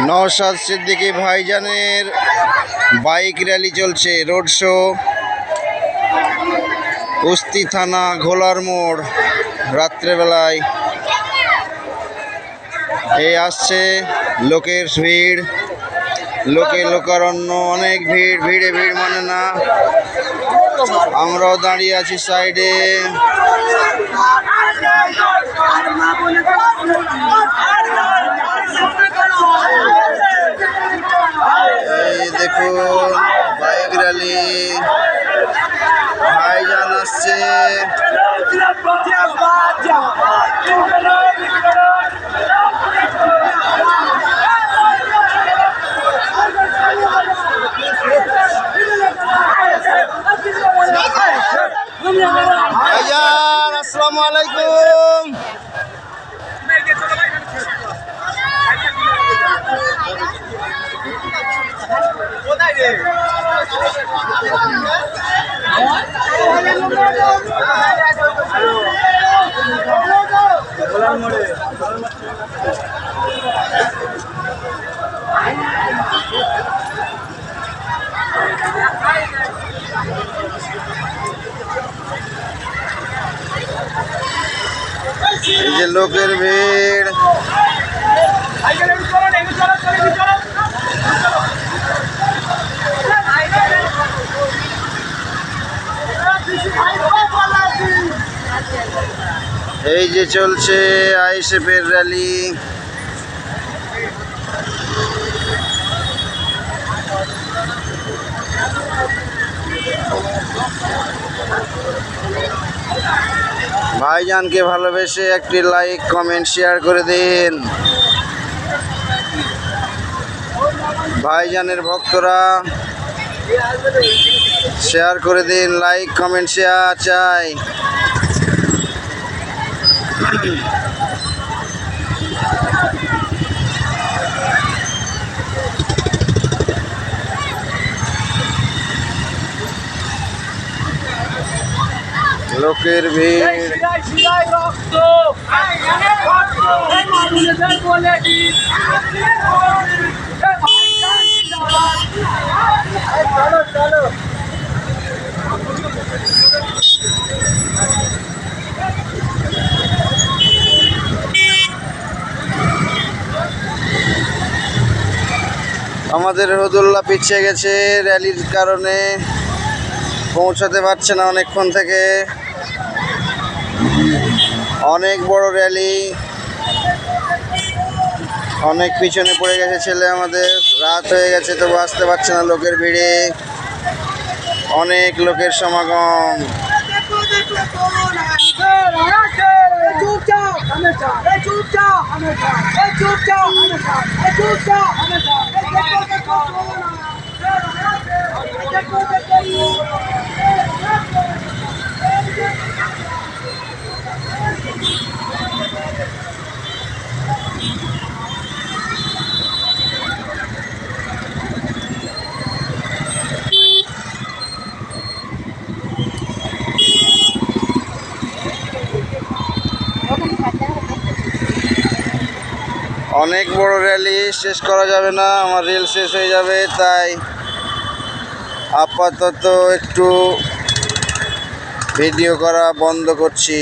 নওশাদ সিদ্দিকী ভাইজানের bike rally চলছে, road show কুস্তি থানা ঘোলার মোড় রাত্রেবেলায়। এই আসছে লোকের ভিড়, লোকারণ্য, অনেক ভিড়, ভিড়ে ভিড় মানে না। আমরাও দাঁড়িয়ে আছি সাইডে। এই দেখুন বাইক র্যালি, ভাইজান আসছে। ভাইজান আসসালামু আলাইকুম। এই যে লোকের ভিড়, এই যে চলছে আইএসএফের র্যালি। ভাইজানকে ভালোবেসে একটি লাইক কমেন্ট শেয়ার করে দিন। ভাইজানের ভক্তরা শেয়ার করে দিন, লাইক কমেন্ট শেয়ার চাই। লোকের ভিড়, আমাদের রোদুল্লাহ পিছিয়ে গেছে র্যালির কারণে, পৌঁছাতে পারছে না অনেকক্ষণ থেকে। অনেক বড় র্যালি, অনেক পিছনে পড়ে গেছে ছেলে আমাদের। রাত হয়ে গেছে তবু আসতে পারছে না লোকের ভিড়ে, অনেক লোকের সমাগম। অনেক বড় র্যালি, শেষ করা যাবে না, আমার রিল শেষ হয়ে যাবে, তাই আপাতত একটু ভিডিও করা বন্ধ করছি।